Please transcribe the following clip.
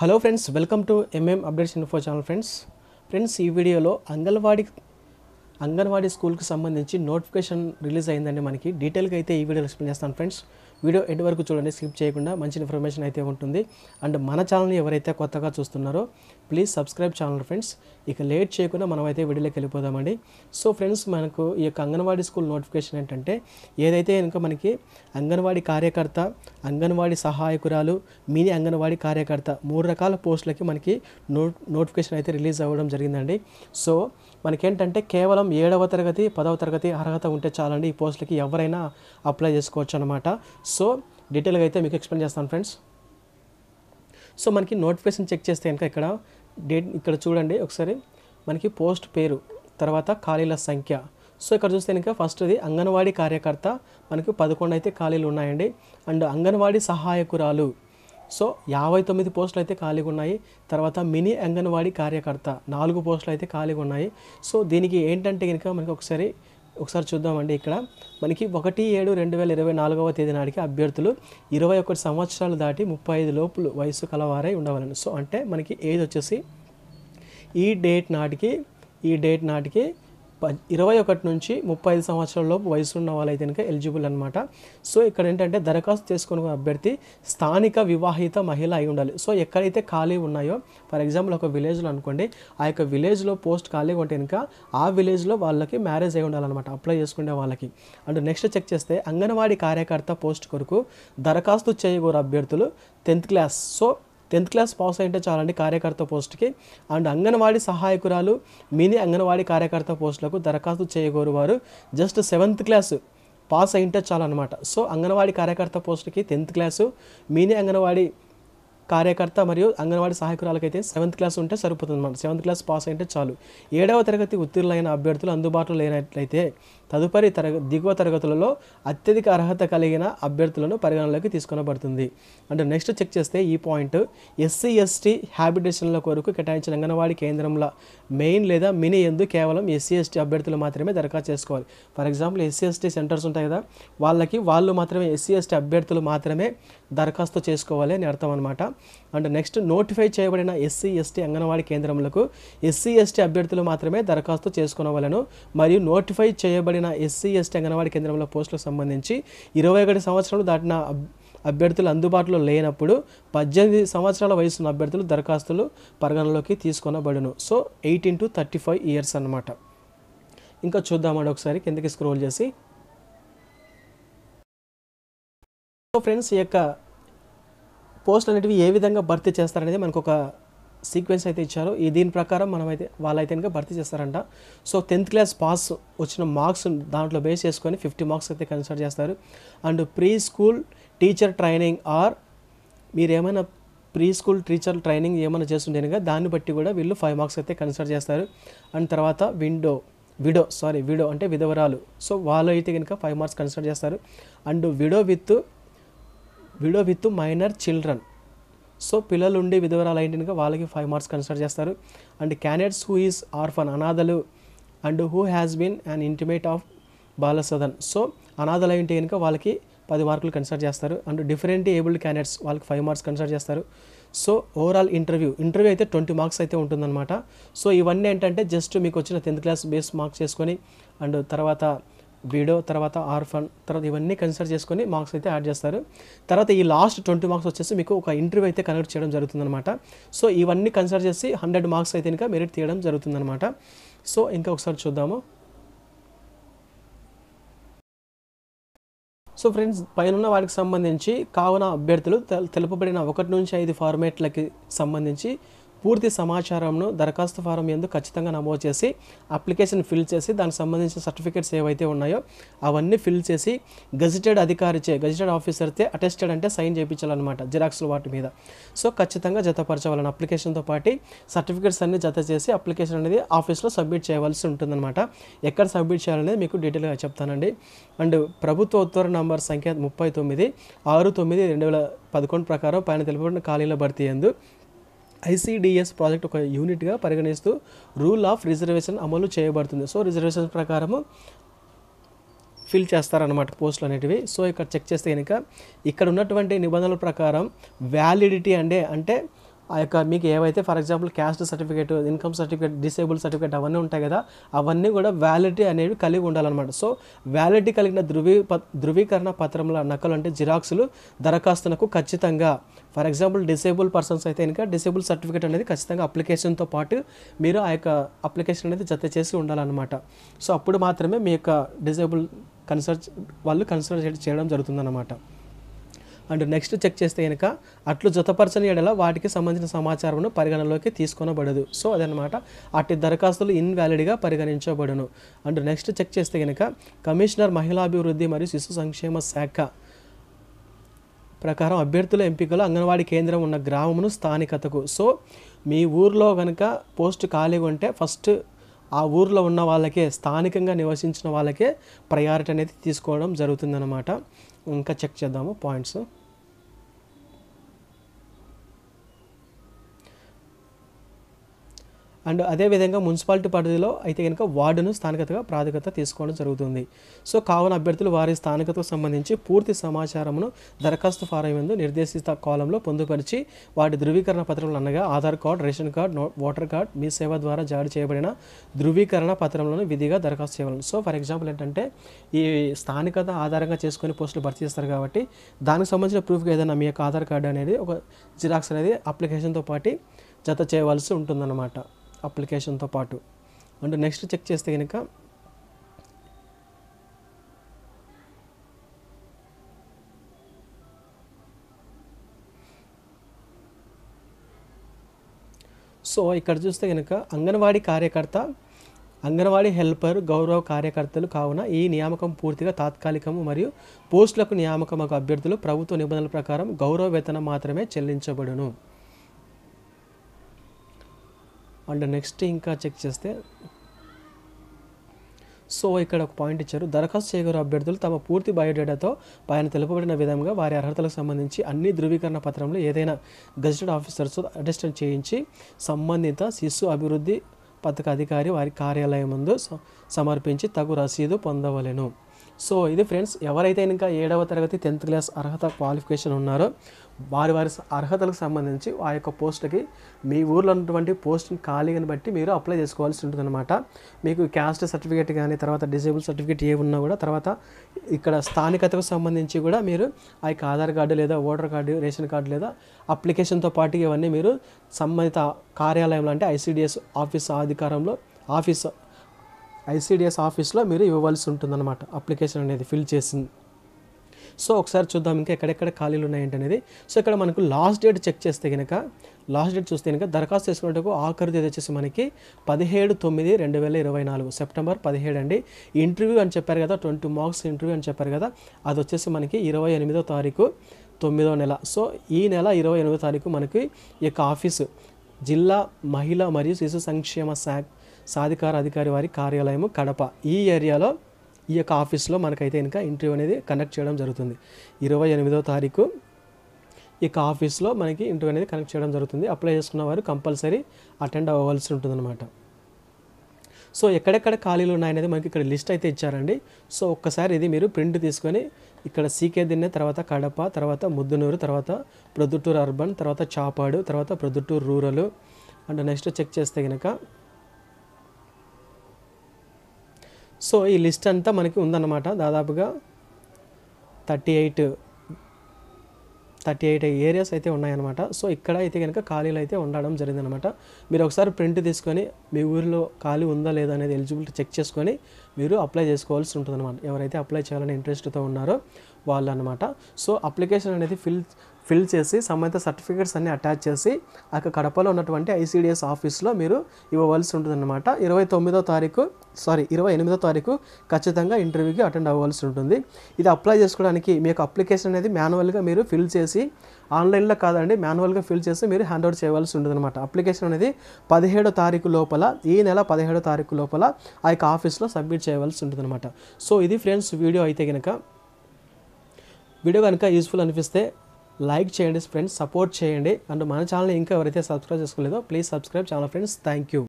Hello friends, welcome to updates info channel. Friends ఈ వీడియోలో అంగన్వాడీ స్కూల్కి సంబంధించి నోటిఫికేషన్ రిలీజ్ అయిందండి. మనకి డీటెయిల్గా అయితే ఈ వీడియోలో ఎక్స్ప్లెయిన్ చేస్తాను ఫ్రెండ్స్. వీడియో ఎండ్ వరకు చూడండి, స్కిప్ చేయకుండా. మంచి ఇన్ఫర్మేషన్ అయితే ఉంటుంది. అండ్ మన ఛానల్ని ఎవరైతే కొత్తగా చూస్తున్నారో ప్లీజ్ సబ్స్క్రైబ్ ఛానల్ ఫ్రెండ్స్. ఇక లేట్ చేయకుండా మనం అయితే వీడియోలోకి వెళ్ళిపోదామండి. సో ఫ్రెండ్స్, మనకు ఈ యొక్క అంగన్వాడీ స్కూల్ నోటిఫికేషన్ ఏంటంటే, ఏదైతే కనుక మనకి అంగన్వాడీ కార్యకర్త, అంగన్వాడీ సహాయకురాలు, మినీ అంగన్వాడీ కార్యకర్త 3 రకాల పోస్టులకి మనకి నోటిఫికేషన్ అయితే రిలీజ్ అవ్వడం జరిగిందండి. సో మనకేంటంటే కేవలం 7వ తరగతి 10వ తరగతి అర్హత ఉంటే చాలండి. ఈ పోస్టులకి ఎవరైనా అప్లై చేసుకోవచ్చు అనమాట. సో డీటెయిల్గా అయితే మీకు ఎక్స్ప్లెయిన్ చేస్తాను ఫ్రెండ్స్. సో మనకి నోటిఫికేషన్ చెక్ చేస్తే కనుక ఇక్కడ చూడండి ఒకసారి. మనకి పోస్ట్ పేరు, తర్వాత ఖాళీల సంఖ్య. సో ఇక్కడ చూస్తే కనుక ఫస్ట్ది అంగన్వాడీ కార్యకర్త, మనకి 11 అయితే ఖాళీలు ఉన్నాయండి. అండ్ అంగన్వాడీ సహాయకురాలు, సో 59 పోస్టులు అయితే ఖాళీగా ఉన్నాయి. తర్వాత మినీ అంగన్వాడీ కార్యకర్త 4 పోస్టులు అయితే ఖాళీగా ఉన్నాయి. సో దీనికి ఏంటంటే కనుక మనకి ఒకసారి చూద్దామండి. ఇక్కడ మనకి 1/7/2024 తేదీ నాటికి అభ్యర్థులు 21 సంవత్సరాలు దాటి 35 లోపు వయసు కలవారై ఉండవాలని. సో అంటే మనకి ఏజ్ వచ్చేసి ఈ డేట్ నాటికి 21 నుంచి 35 సంవత్సరాల లోపు వయసు ఉన్న వాళ్ళైతే కనుక ఎలిజిబుల్ అనమాట. సో ఇక్కడ ఏంటంటే దరఖాస్తు చేసుకున్న అభ్యర్థి స్థానిక వివాహిత మహిళ అయి ఉండాలి. సో ఎక్కడైతే ఖాళీ ఉన్నాయో, ఫర్ ఎగ్జాంపుల్ ఒక విలేజ్లో అనుకోండి, ఆ యొక్క విలేజ్లో పోస్ట్ ఖాళీగా ఉంటే కనుక ఆ విలేజ్లో వాళ్ళకి మ్యారేజ్ అయి ఉండాలన్నమాట, అప్లై చేసుకునే వాళ్ళకి. అండ్ నెక్స్ట్ చెక్ చేస్తే అంగన్వాడీ కార్యకర్త పోస్ట్ కొరకు దరఖాస్తు చేయగోరు అభ్యర్థులు 10th class. So 10th class pass అయితే చాలండి కార్యకర్త పోస్ట్కి. అండ్ అంగన్వాడీ సహాయకురాలు, మినీ అంగన్వాడీ కార్యకర్త పోస్టులకు దరఖాస్తు చేయగోరు వారు జస్ట్ 7th క్లాస్ పాస్ అయితే చాలన్నమాట. సో అంగన్వాడీ కార్యకర్త పోస్టుకి 10th క్లాసు, మినీ అంగన్వాడీ కార్యకర్త మరియు అంగన్వాడీ సహాయకురాలకైతే 7th క్లాస్ ఉంటే సరిపోతుంది అన్నమాట. 7th క్లాస్ పాస్ అయితే చాలు. 7వ తరగతి ఉత్తీర్ణులైన అభ్యర్థులు అందుబాటులో లేనట్లయితే తదుపరి దిగువ తరగతులలో అత్యధిక అర్హత కలిగిన అభ్యర్థులను పరిగణలోకి తీసుకొనబడుతుంది. అంటే నెక్స్ట్ చెక్ చేస్తే ఈ పాయింట్, SC ST హ్యాబిటేషన్ల కొరకు కేటాయించిన అంగన్వాడీ కేంద్రంలో మెయిన్ లేదా మినీ ఎందు కేవలం SC ST అభ్యర్థులు మాత్రమే దరఖాస్తు చేసుకోవాలి. For example SC ST centres ఉంటాయి కదా, వాళ్ళు మాత్రమే SC ST అభ్యర్థులు మాత్రమే దరఖాస్తు చేసుకోవాలి అని అర్థం అనమాట. అండ్ నెక్స్ట్ నోటిఫై చేయబడిన SC ST అంగన్వాడీ కేంద్రములకు SC ST అభ్యర్థులు మాత్రమే దరఖాస్తు చేసుకునవలను. మరియు నోటిఫై చేయబడిన SC ST అంగన్వాడీ కేంద్రంలో పోస్టులకు సంబంధించి 21 సంవత్సరాలు దాటిన అభ్యర్థులు అందుబాటులో లేనప్పుడు 18 సంవత్సరాల వయసున్న అభ్యర్థులు దరఖాస్తులు పరిగణలోకి తీసుకొనబడును. సో 18 to 35 years అనమాట. ఇంకా చూద్దామండి ఒకసారి కిందకి స్క్రోల్ చేసి. సో ఫ్రెండ్స్, ఈ యొక్క పోస్ట్ అనేటివి ఏ విధంగా భర్తీ చేస్తారనేది మనకు ఒక సీక్వెన్స్ అయితే ఇచ్చారు. దీని ప్రకారం వాళ్ళైతే కనుక భర్తీ చేస్తారంట. సో 10th క్లాస్ పాస్ వచ్చిన మార్క్స్ దాంట్లో బేస్ చేసుకొని 50 మార్క్స్ అయితే కన్సిడర్ చేస్తారు. And pre school teacher training మీరు ఏమైనా ప్రీ స్కూల్ టీచర్ ట్రైనింగ్ ఏమైనా చేస్తుంటే కనుక దాన్ని బట్టి కూడా వీళ్ళు 5 మార్క్స్ అయితే కన్సిడర్ చేస్తారు. అండ్ తర్వాత విడో అంటే విధవరాలు, సో వాళ్ళు అయితే కనుక 5 మార్క్స్ కన్సిడర్ చేస్తారు. And widow with minor children, so పిల్లలు ఉండి విధవరాలు అయితే కనుక వాళ్ళకి 5 మార్క్స్ కన్సిడర్ చేస్తారు. And candidates who is orphan, అనాథలు, and who has been and intimate of Balsadan, so అనాథలు అయితే కనుక వాళ్ళకి 10 మార్కులు కన్సిడర్ చేస్తారు. అండ్ డిఫరెంట్ ఏబుల్డ్ క్యాండిడేట్స్ వాళ్ళకి 5 మార్క్స్ కన్సిడర్ చేస్తారు. సో ఓవరాల్ ఇంటర్వ్యూ అయితే 20 మార్క్స్ అయితే ఉంటుందన్నమాట. సో ఇవన్నీ ఏంటంటే జస్ట్ మీకు వచ్చిన 10th క్లాస్ బేస్ మార్క్స్ చేసుకొని, అండ్ తర్వాత విడో, తర్వాత ఆర్ఫన్, తర్వాత ఇవన్నీ కన్సిడర్ చేసుకొని మార్క్స్ అయితే యాడ్ చేస్తారు. తర్వాత ఈ లాస్ట్ 20 మార్క్స్ వచ్చేసి మీకు ఒక ఇంటర్వ్యూ అయితే కనెక్ట్ చేయడం జరుగుతుందన్నమాట. సో ఇవన్నీ కన్సిడర్ చేసి 100 మార్క్స్ అయితే ఇంకా మెరిట్ తీయడం జరుగుతుందన్నమాట. సో ఇంకా ఒకసారి చూద్దాము. సో ఫ్రెండ్స్, పైన వాటికి సంబంధించి కావున అభ్యర్థులు తెలుపబడిన 1 నుంచి 5 ఫార్మేట్లకి సంబంధించి పూర్తి సమాచారంను దరఖాస్తు ఫారం యందు ఖచ్చితంగా నమోదు చేసి అప్లికేషన్ ఫిల్ చేసి దానికి సంబంధించిన సర్టిఫికేట్స్ ఏవైతే ఉన్నాయో అవన్నీ ఫిల్ చేసి గెజిటెడ్ ఆఫీసర్తే అటెస్టెడ్ అంటే సైన్ చేయించాలన్నమాట, జిరాక్స్లు వాటి మీద. సో ఖచ్చితంగా జతపరచవాలని అప్లికేషన్తో పాటు సర్టిఫికేట్స్ అన్ని జత చేసి అప్లికేషన్ అనేది ఆఫీస్లో సబ్మిట్ చేయవలసి ఉంటుందన్నమాట. ఎక్కడ సబ్మిట్ చేయాలనేది మీకు డీటెయిల్గా చెప్తానండి. అండ్ ప్రభుత్వ ఉత్తర్వు నంబర్ సంఖ్య 39/6/2011 ప్రకారం పైన తెలుపబడిన ఖాళీల భర్తీ యందు ICDS ప్రాజెక్ట్ ఒక యూనిట్గా పరిగణిస్తూ రూల్ ఆఫ్ రిజర్వేషన్ అమలు చేయబడుతుంది. సో రిజర్వేషన్ ప్రకారము ఫిల్ చేస్తారన్నమాట పోస్టులు అనేటివి. సో ఇక్కడ చెక్ చేస్తే కనుక ఇక్కడ ఉన్నటువంటి నిబంధనల ప్రకారం వ్యాలిడిటీ అంటే ఆ యొక్క మీకు ఏవైతే for example caste certificate, income certificate, disable certificate అవన్నీ ఉంటాయి కదా, అవన్నీ కూడా వ్యాలిడిటీ అనేవి కలిగి ఉండాలన్నమాట. సో వ్యాలిడిటీ కలిగిన ధృవీకరణ పత్రముల నకలు అంటే జిరాక్సులు దరఖాస్తునకు ఖచ్చితంగా, ఫర్ ఎగ్జాంపుల్ డిసేబుల్ పర్సన్స్ అయితే కనుక డిసేబుల్ సర్టిఫికేట్ అనేది ఖచ్చితంగా అప్లికేషన్తో పాటు మీరు ఆ యొక్క అప్లికేషన్ అనేది జత చేసి ఉండాలన్నమాట. సో అప్పుడు మాత్రమే మీ యొక్క డిసేబుల్ వాళ్ళు కన్సిడర్ చేయడం జరుగుతుందన్నమాట. అండ్ నెక్స్ట్ చెక్ చేస్తే కనుక అట్లు జతపరచని ఎడల వాటికి సంబంధించిన సమాచారంను పరిగణలోకి తీసుకొనబడదు. సో అదనమాట, అట్టి దరఖాస్తులు ఇన్వాలిడ్గా పరిగణించబడును. అండ్ నెక్స్ట్ చెక్ చేస్తే కనుక కమిషనర్ మహిళాభివృద్ధి మరియు శిశు సంక్షేమ శాఖ ప్రకారం అభ్యర్థుల ఎంపికలు అంగన్వాడీ కేంద్రం ఉన్న గ్రామమును స్థానికతకు. సో మీ ఊర్లో కనుక పోస్ట్ ఖాళీగా ఉంటే ఫస్ట్ ఆ ఊర్లో ఉన్న వాళ్ళకే, స్థానికంగా నివసించిన వాళ్ళకే ప్రయారిటీ అనేది తీసుకోవడం జరుగుతుందన్నమాట. ఇంకా చెక్ చేద్దాము పాయింట్స్. అండ్ అదేవిధంగా మున్సిపాలిటీ పరిధిలో అయితే కనుక వార్డును స్థానికతగా ప్రాధాన్యత తీసుకోవడం జరుగుతుంది. సో కావున అభ్యర్థులు వారి స్థానికతకు సంబంధించి పూర్తి సమాచారమును దరఖాస్తు ఫారం యందు నిర్దేశిత కాలంలో పొందుపరిచి వాటి ధృవీకరణ పత్రములు అనగా Aadhaar card, ration card, voter card, Mee Seva ద్వారా జారీ చేయబడిన ధృవీకరణ పత్రములను విధిగా దరఖాస్తు చేయగలను. సో ఫర్ ఎగ్జాంపుల్ ఏంటంటే ఈ స్థానికత ఆధారంగా చేసుకొని పోస్టులు భర్తీ చేస్తారు కాబట్టి దానికి సంబంధించిన ప్రూఫ్గా ఏదైనా మీ యొక్క ఆధార్ కార్డు అనేది ఒక జిరాక్స్ అనేది అప్లికేషన్తో పాటు జత చేయవలసి ఉంటుందన్నమాట, అప్లికేషన్తో పాటు. అండ్ నెక్స్ట్ చెక్ చేస్తే కనుక సో ఇక్కడ చూస్తే కనుక అంగన్వాడీ కార్యకర్త, అంగన్వాడీ హెల్పర్, గౌరవ కార్యకర్తలు కావున ఈ నియామకం పూర్తిగా తాత్కాలికము మరియు పోస్టులకు నియామకం అభ్యర్థులు ప్రభుత్వ నిబంధనల ప్రకారం గౌరవ వేతనం మాత్రమే చెల్లించబడును. అండ్ నెక్స్ట్ ఇంకా చెక్ చేస్తే సో ఇక్కడ ఒక పాయింట్ ఇచ్చారు, దరఖాస్తు చేయగల అభ్యర్థులు తమ పూర్తి బయోడేటాతో పైన తెలుపబడిన విధంగా వారి అర్హతలకు సంబంధించి అన్ని ధృవీకరణ పత్రంలో ఏదైనా గెజిటెడ్ ఆఫీసర్స్ అటెస్టెడ్ చేయించి సంబంధిత శిశు అభివృద్ధి పథక అధికారి వారి కార్యాలయం ముందు సమర్పించి తగు రసీదు పొందవలెను. సో ఇది ఫ్రెండ్స్, ఎవరైతే ఇంకా 7వ తరగతి 10th క్లాస్ అర్హత క్వాలిఫికేషన్ ఉన్నారో వారి అర్హతలకు సంబంధించి ఆ యొక్క పోస్ట్కి మీ ఊర్లో ఉన్నటువంటి పోస్ట్ని ఖాళీని బట్టి మీరు అప్లై చేసుకోవాల్సి ఉంటుందన్నమాట. మీకు క్యాస్ట్ సర్టిఫికేట్ కానీ, తర్వాత డిసేబుల్ సర్టిఫికేట్ ఏ ఉన్నా కూడా, తర్వాత ఇక్కడ స్థానికతకు సంబంధించి కూడా మీరు ఆ యొక్క ఆధార్ కార్డు లేదా ఓటర్ కార్డు, రేషన్ కార్డు లేదా అప్లికేషన్తో పాటు ఇవన్నీ మీరు సంబంధిత కార్యాలయంలో అంటే ఐసిడిఎస్ ఆఫీస్లో మీరు ఇవ్వవలసి ఉంటుందన్నమాట, అప్లికేషన్ అనేది ఫిల్ చేసింది. సో ఒకసారి చూద్దాం ఇంకా ఎక్కడెక్కడ ఖాళీలు ఉన్నాయంటే అనేది. సో ఇక్కడ మనకు లాస్ట్ డేట్ చెక్ చేస్తే కనుక, లాస్ట్ డేట్ చూస్తే కనుక దరఖాస్తు చేసుకునేందుకు ఆఖరి తేదీ వచ్చేసి మనకి 17/9/2024 సెప్టెంబర్ 17 అండి. ఇంటర్వ్యూ అని చెప్పారు కదా, 20 మార్క్స్ ఇంటర్వ్యూ అని చెప్పారు కదా, అది వచ్చేసి మనకి 28వ తారీఖు 9వ నెల. సో ఈ నెల 28వ తారీఖు మనకి ఈ యొక్క ఆఫీసు జిల్లా మహిళా మరియు శిశు సంక్షేమ సాధికార అధికారి వారి కార్యాలయము కడప, ఈ ఏరియాలో ఈ యొక్క ఆఫీస్లో మనకైతే ఇంకా ఇంటర్వ్యూ అనేది కండక్ట్ చేయడం జరుగుతుంది. 28వ తారీఖు ఈ యొక్క ఆఫీస్లో మనకి ఇంటర్వ్యూ అనేది కండక్ట్ చేయడం జరుగుతుంది. అప్లై చేసుకున్న వారు కంపల్సరీ అటెండ్ అవ్వవలసి ఉంటుందన్నమాట. సో ఎక్కడెక్కడ ఖాళీలు ఉన్నాయనేది మనకి ఇక్కడ లిస్ట్ అయితే ఇచ్చారండి. సో ఒక్కసారి ఇది మీరు ప్రింట్ తీసుకొని ఇక్కడ సీకే దిన్నె, తర్వాత కడప, తర్వాత ముద్దునూరు, తర్వాత ప్రొద్దుటూరు అర్బన్, తర్వాత చాపాడు, తర్వాత Proddatur rural. And next check చేస్తే కనుక సో ఈ లిస్ట్ అంతా మనకి ఉందన్నమాట. దాదాపుగా 38 ఏరియాస్ అయితే ఉన్నాయన్నమాట. సో ఇక్కడ అయితే కనుక ఖాళీలు అయితే ఉండడం జరిగిందనమాట. మీరు ఒకసారి ప్రింట్ తీసుకొని మీ ఊరిలో ఖాళీ ఉందా లేదా అనేది ఎలిజిబిలిటీ చెక్ చేసుకొని మీరు అప్లై చేసుకోవాల్సి ఉంటుంది అనమాట, ఎవరైతే అప్లై చేయాలని ఇంట్రెస్ట్తో ఉన్నారో వాళ్ళు అనమాట. సో అప్లికేషన్ అనేది ఫిల్ చేసి సంబంధిత సర్టిఫికేట్స్ అన్ని అటాచ్ చేసి అక్కడ కడపలో ఉన్నటువంటి ఐసిడిఎస్ ఆఫీస్లో మీరు ఇవ్వవలసి ఉంటుందన్నమాట. 28వ తారీఖు ఖచ్చితంగా ఇంటర్వ్యూకి అటెండ్ అవ్వాల్సి ఉంటుంది. ఇది అప్లై చేసుకోవడానికి మీ యొక్క అప్లికేషన్ అనేది మాన్యువల్గా మీరు ఫిల్ చేసి, ఆన్లైన్లో కాదండి, మాన్యువల్గా ఫిల్ చేసి మీరు హ్యాండ్ ఓవర్ చేయవలసి ఉంటుందన్నమాట. అప్లికేషన్ అనేది 17వ తారీఖు లోపల, ఈ నెల 17వ తారీఖు లోపల ఆ యొక్క ఆఫీస్లో సబ్మిట్ చేయవలసి ఉంటుందన్నమాట. సో ఇది ఫ్రెండ్స్ వీడియో అయితే కనుక, వీడియో కనుక యూస్ఫుల్ అనిపిస్తే లైక్ చేయండి ఫ్రెండ్స్, సపోర్ట్ చేయండి. అండ్ మన ఛానల్ ఇంకా ఎవరైతే సబ్స్క్రైబ్ చేసుకోలేదో please subscribe channel friends. Thank you.